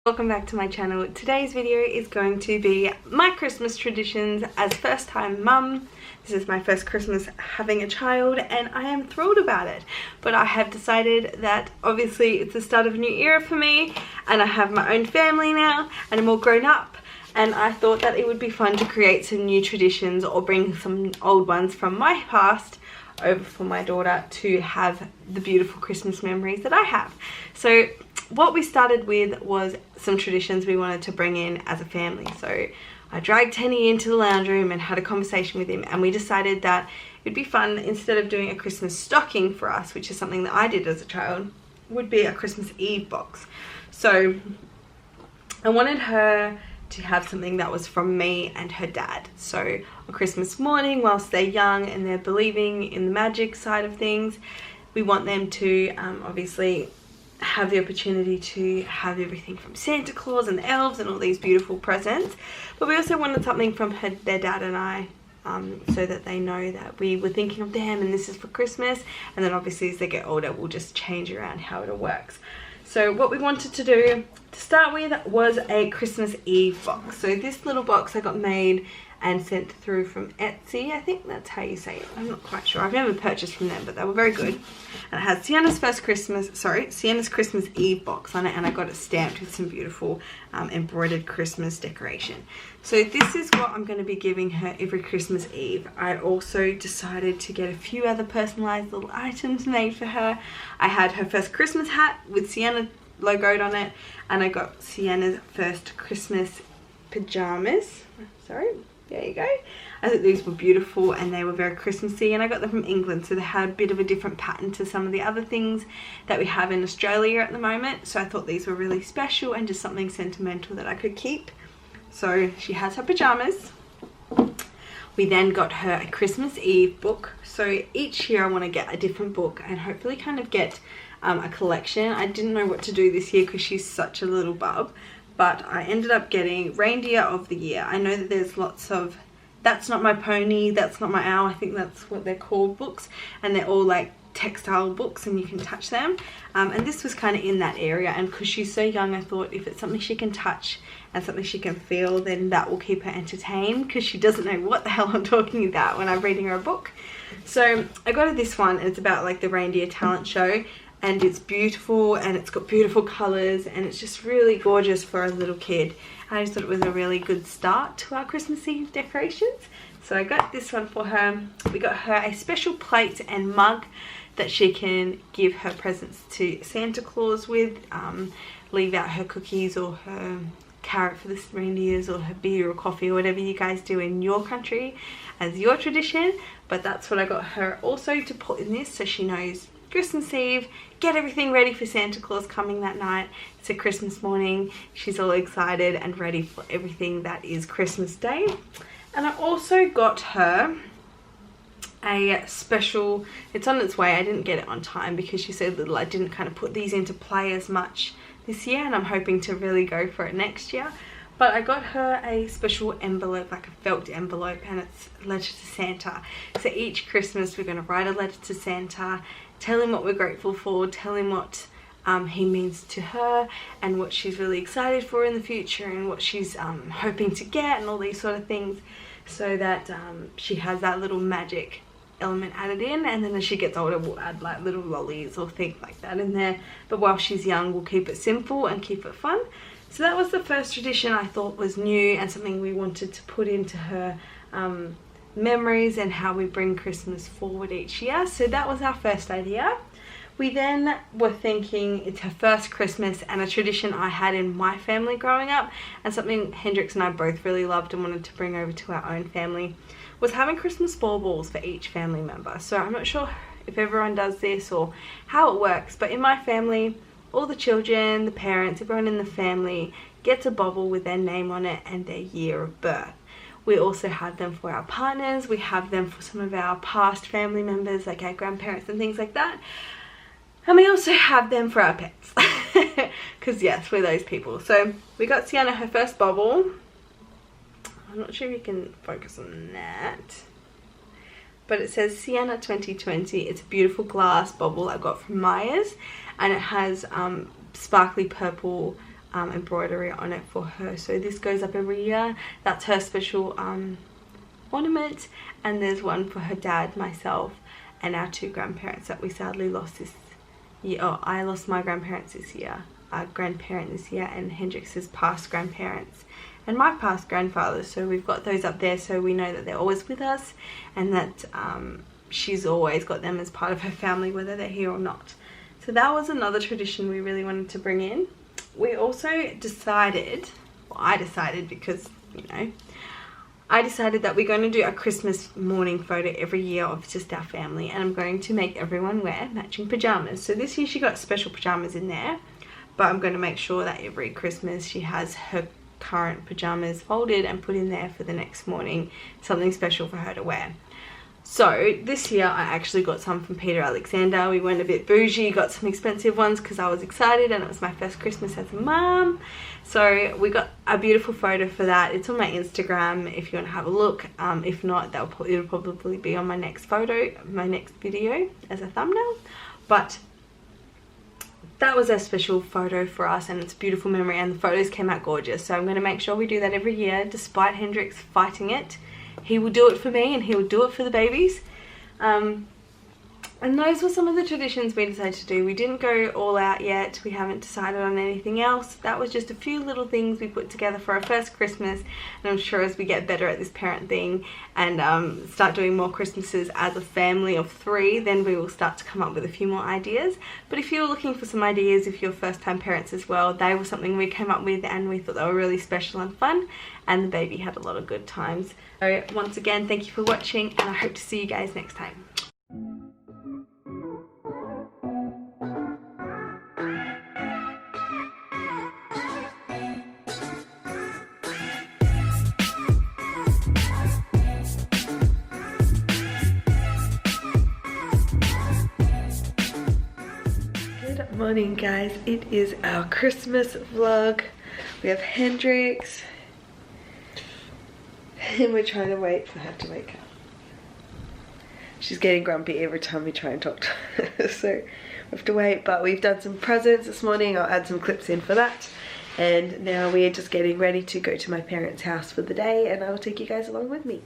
Welcome back to my channel. Today's video is going to be my Christmas traditions as first time mum. This is my first Christmas having a child and I am thrilled about it. But I have decided that obviously it's the start of a new era for me and I have my own family now and I'm all grown up, and I thought that it would be fun to create some new traditions or bring some old ones from my past over for my daughter to have the beautiful Christmas memories that I have. So what we started with was some traditions we wanted to bring in as a family. So I dragged Tenny into the lounge room and had a conversation with him, and we decided that it'd be fun, instead of doing a Christmas stocking for us, which is something that I did as a child, would be a Christmas Eve box. So I wanted her to have something that was from me and her dad. So on Christmas morning, whilst they're young and they're believing in the magic side of things, we want them to obviously have the opportunity to have everything from Santa Claus and the elves and all these beautiful presents. But we also wanted something from their dad and I, so that they know that we were thinking of them and this is for Christmas. And then obviously as they get older, we'll just change around how it all works. So what we wanted to do to start with was a Christmas Eve box. So this little box I got made and sent through from Etsy. I think that's how you say it. I'm not quite sure. I've never purchased from them, but they were very good. And it has Sienna's Christmas Eve box on it, and I got it stamped with some beautiful embroidered Christmas decoration. So this is what I'm going to be giving her every Christmas Eve. I also decided to get a few other personalized little items made for her. I had her first Christmas hat with Sienna logoed on it, and I got Sienna's first Christmas pajamas. Sorry. There you go. I thought these were beautiful and they were very Christmassy, and I got them from England, so they had a bit of a different pattern to some of the other things that we have in Australia at the moment. So I thought these were really special and just something sentimental that I could keep. So she has her pajamas. We then got her a Christmas Eve book. So each year I want to get a different book and hopefully kind of get a collection. I didn't know what to do this year because she's such a little bub. But I ended up getting Reindeer of the Year. I know that there's lots of That's Not My Pony, That's Not My Owl, I think that's what they're called, books. And they're all like textile books and you can touch them. And this was kind of in that area. And because she's so young, I thought if it's something she can touch and something she can feel, then that will keep her entertained, because she doesn't know what the hell I'm talking about when I'm reading her a book. So I got her this one, and it's about like the reindeer talent show. And it's beautiful and it's got beautiful colours and it's just really gorgeous for a little kid. I just thought it was a really good start to our Christmas Eve decorations. So I got this one for her. We got her a special plate and mug that she can give her presents to Santa Claus with. Leave out her cookies or her carrot for the reindeers, or her beer or coffee, or whatever you guys do in your country as your tradition. But that's what I got her also to put in this, so she knows Christmas Eve, get everything ready for Santa Claus coming that night. It's a Christmas morning. She's all excited and ready for everything that is Christmas Day. And I also got her a special, it's on its way, I didn't get it on time because she's so little. I didn't kind of put these into play as much this year, and I'm hoping to really go for it next year. But I got her a special envelope, like a felt envelope, and it's a letter to Santa. So each Christmas we're going to write a letter to Santa, tell him what we're grateful for, tell him what he means to her and what she's really excited for in the future and what she's hoping to get and all these sort of things, so that she has that little magic element added in. And then as she gets older we'll add like little lollies or things like that in there, but while she's young we'll keep it simple and keep it fun. So that was the first tradition I thought was new and something we wanted to put into her memories and how we bring Christmas forward each year. So that was our first idea. We then were thinking it's her first Christmas, and a tradition I had in my family growing up and something Hendrix and I both really loved and wanted to bring over to our own family was having Christmas baubles for each family member. So I'm not sure if everyone does this or how it works, but in my family all the children, the parents, everyone in the family gets a bauble with their name on it and their year of birth. We also have them for our partners, we have them for some of our past family members like our grandparents and things like that. And we also have them for our pets, because yes, we're those people. So we got Sienna her first bauble. I'm not sure if you can focus on that, but it says Sienna 2020. It's a beautiful glass bauble I got from Myers, and it has sparkly purple embroidery on it for her. So this goes up every year. That's her special ornament, and there's one for her dad, myself, and our 2 grandparents that we sadly lost this year. Oh, I lost my grandparents this year, our grandparent this year, and Hendrix's past grandparents and my past grandfather. So we've got those up there so we know that they're always with us, and that she's always got them as part of her family, whether they're here or not. So that was another tradition we really wanted to bring in. We also decided, well, I decided because, you know, I decided that we're going to do a Christmas morning photo every year of just our family, and I'm going to make everyone wear matching pajamas. So this year she got special pajamas in there, but I'm going to make sure that every Christmas she has her current pajamas folded and put in there for the next morning, something special for her to wear. So this year I actually got some from Peter Alexander. We went a bit bougie, got some expensive ones because I was excited and it was my first Christmas as a mum. So we got a beautiful photo for that. It's on my Instagram if you want to have a look. If not, it'll probably be on my next photo, my next video as a thumbnail. But that was a special photo for us, and it's a beautiful memory, and the photos came out gorgeous. So I'm going to make sure we do that every year, despite Hendrix fighting it. He will do it for me and he will do it for the babies. And those were some of the traditions we decided to do. We didn't go all out yet. We haven't decided on anything else. That was just a few little things we put together for our first Christmas. And I'm sure as we get better at this parent thing and start doing more Christmases as a family of 3, then we will start to come up with a few more ideas. But if you're looking for some ideas, if you're first time parents as well, they were something we came up with and we thought they were really special and fun. And the baby had a lot of good times. So once again, thank you for watching, and I hope to see you guys next time. Good morning, guys. It is our Christmas vlog. We have Hendrix and we're trying to wait for her to wake up. She's getting grumpy every time we try and talk to her, so we have to wait. But we've done some presents this morning. I'll add some clips in for that. And now we're just getting ready to go to my parents' house for the day, and I'll take you guys along with me.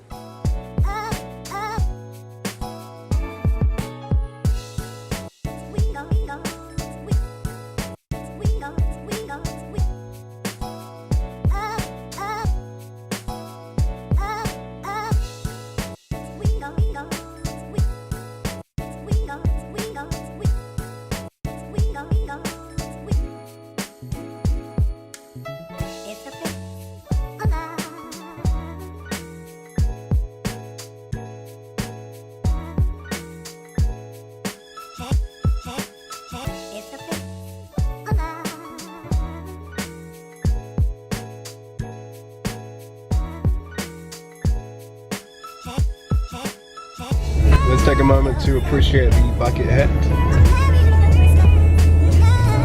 Let's take a moment to appreciate the bucket hat.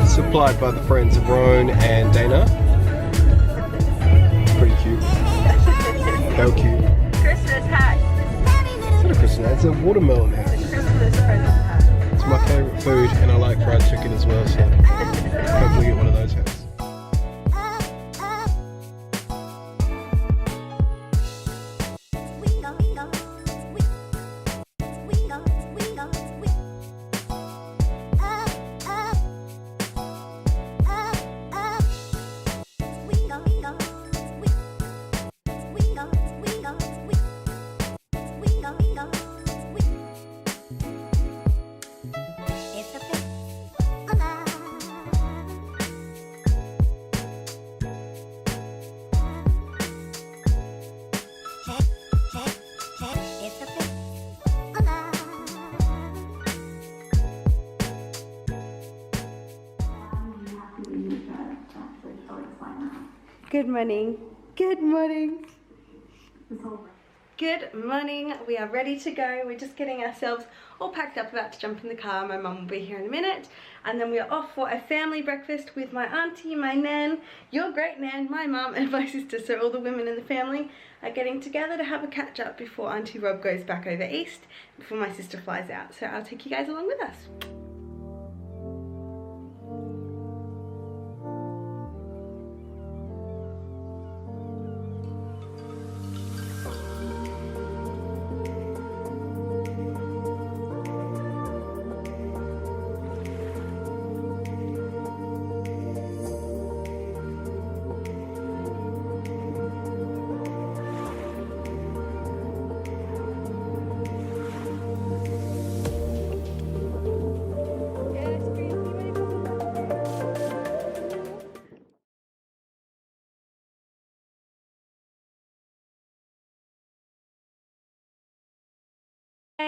Supplied by the friends of Roan and Dana. Pretty cute. How cute. Christmas hat. It's not a Christmas hat, it's a watermelon hat. Christmas present hat. It's my favourite food, and I like fried chicken as well, so hopefully get one of those hats. Good morning. Good morning. Good morning. We are ready to go. We're just getting ourselves all packed up, about to jump in the car. My mum will be here in a minute. And then we are off for a family breakfast with my auntie, my nan, your great nan, my mum and my sister. So all the women in the family are getting together to have a catch up before Auntie Rob goes back over east, before my sister flies out. So I'll take you guys along with us.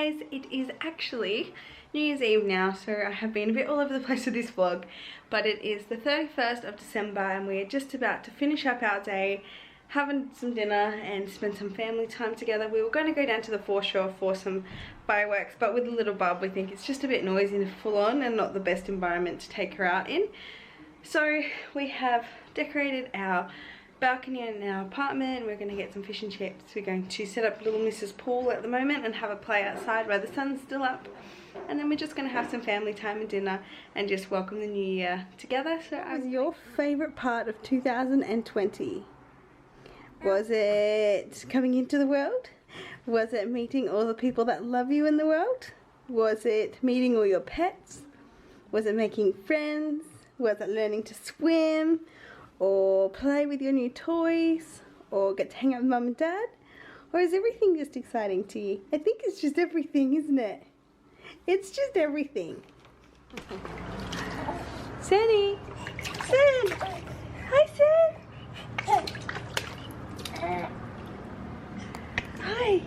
guys, it is actually New Year's Eve now, so I have been a bit all over the place with this vlog, but it is the 31st of December and we are just about to finish up our day, having some dinner and spend some family time together. We were going to go down to the foreshore for some fireworks, but with the little bub we think it's just a bit noisy and full on and not the best environment to take her out in. So we have decorated our balcony in our apartment. We're going to get some fish and chips. We're going to set up little Mrs. Pool at the moment and have a play outside while the sun's still up, and then we're just going to have some family time and dinner and just welcome the new year together. So what was your favourite part of 2020? Was it coming into the world? Was it meeting all the people that love you in the world? Was it meeting all your pets? Was it making friends? Was it learning to swim? Or play with your new toys? Or get to hang out with mum and dad? Or is everything just exciting to you? I think it's just everything, isn't it? It's just everything. Sandy! San! Hi, San! Hi!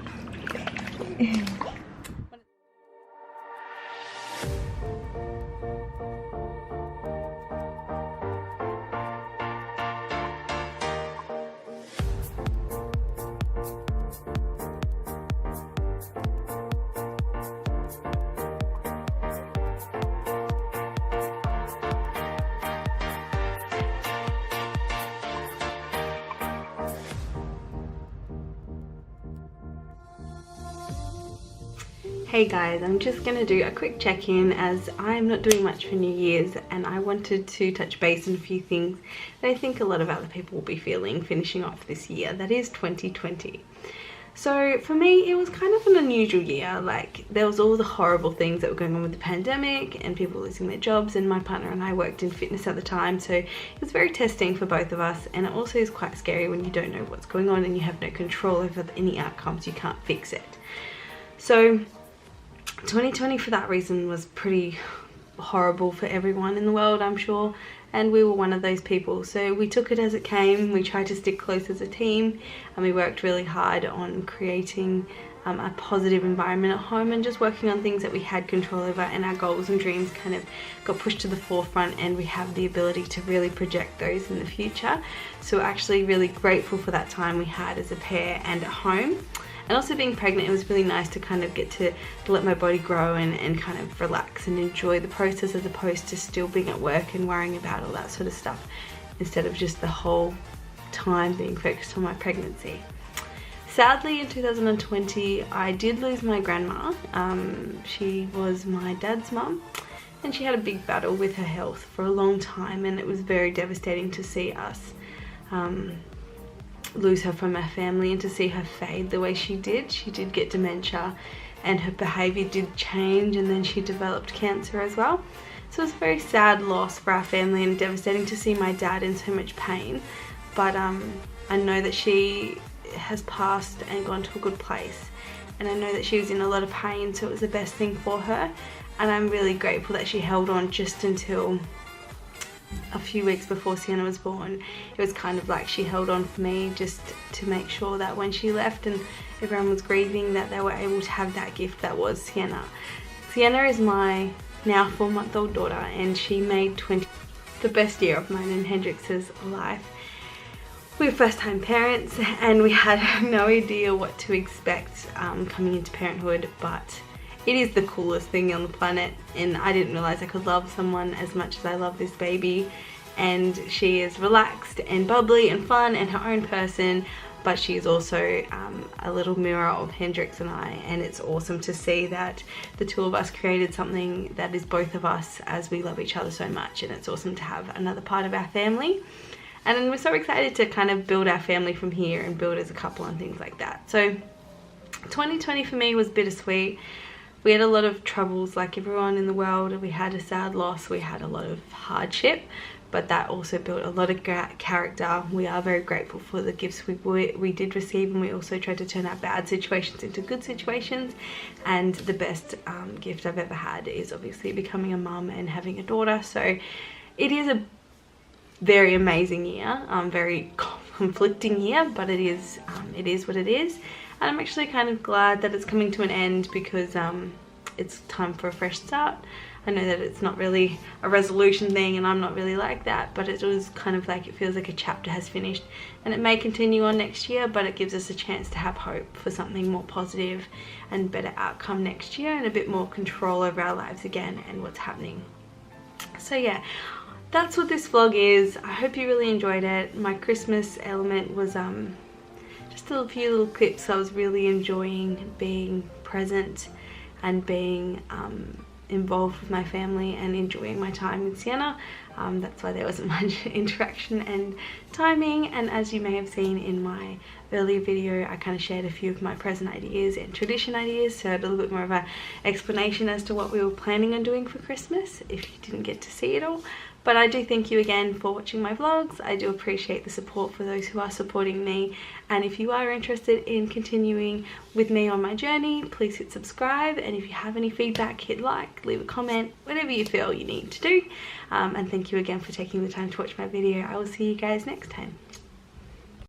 Hey guys, I'm just going to do a quick check-in as I'm not doing much for New Year's, and I wanted to touch base on a few things that I think a lot of other people will be feeling finishing off this year, that is 2020. So for me, it was kind of an unusual year. Like, there was all the horrible things that were going on with the pandemic and people losing their jobs, and my partner and I worked in fitness at the time, so it was very testing for both of us, and it also is quite scary when you don't know what's going on and you have no control over any outcomes. You can't fix it. So 2020 for that reason was pretty horrible for everyone in the world, I'm sure, and we were one of those people. So we took it as it came. We tried to stick close as a team, and we worked really hard on creating a positive environment at home and just working on things that we had control over, and our goals and dreams kind of got pushed to the forefront, and we have the ability to really project those in the future. So we're actually really grateful for that time we had as a pair and at home. And also being pregnant, it was really nice to kind of get to let my body grow and kind of relax and enjoy the process, as opposed to still being at work and worrying about all that sort of stuff, instead of just the whole time being focused on my pregnancy. Sadly, in 2020, I did lose my grandma. She was my dad's mum, and she had a big battle with her health for a long time, and it was very devastating to see us lose her from our family and to see her fade the way she did. She did get dementia and her behaviour did change, and then she developed cancer as well. So it was a very sad loss for our family and devastating to see my dad in so much pain. But I know that she has passed and gone to a good place, and I know that she was in a lot of pain, so it was the best thing for her, and I'm really grateful that she held on just until a few weeks before Sienna was born. It was kind of like she held on for me just to make sure that when she left and everyone was grieving, that they were able to have that gift that was Sienna. Sienna is my now 4-month-old daughter, and she made 20 the best year of mine and Hendrix's life. We were first time parents and we had no idea what to expect coming into parenthood, but it is the coolest thing on the planet, and I didn't realise I could love someone as much as I love this baby. And she is relaxed and bubbly and fun and her own person, but she is also a little mirror of Hendrix and I, and it's awesome to see that the two of us created something that is both of us, as we love each other so much, and it's awesome to have another part of our family. And we're so excited to kind of build our family from here and build as a couple and things like that. So 2020 for me was bittersweet. We had a lot of troubles like everyone in the world. We had a sad loss, we had a lot of hardship, but that also built a lot of character. We are very grateful for the gifts we did receive, and we also tried to turn our bad situations into good situations. And the best gift I've ever had is obviously becoming a mum and having a daughter. So it is a very amazing year, very conflicting year, but it is what it is. and I'm actually kind of glad that it's coming to an end, because it's time for a fresh start. I know that it's not really a resolution thing, and I'm not really like that, but it was kind of like, it feels like a chapter has finished, and it may continue on next year, but it gives us a chance to have hope for something more positive and better outcome next year, and a bit more control over our lives again and what's happening. So yeah, that's what this vlog is. I hope you really enjoyed it. My Christmas element was just a few little clips. I was really enjoying being present and being involved with my family and enjoying my time with Sienna. That's why there wasn't much interaction and timing, and as you may have seen in my earlier video, I kind of shared a few of my present ideas and tradition ideas, so a little bit more of an explanation as to what we were planning on doing for Christmas if you didn't get to see it all. But I do thank you again for watching my vlogs. I do appreciate the support for those who are supporting me, and if you are interested in continuing with me on my journey, please hit subscribe, and if you have any feedback, hit like, leave a comment, whatever you feel you need to do. And thank you again for taking the time to watch my video. I will see you guys next time.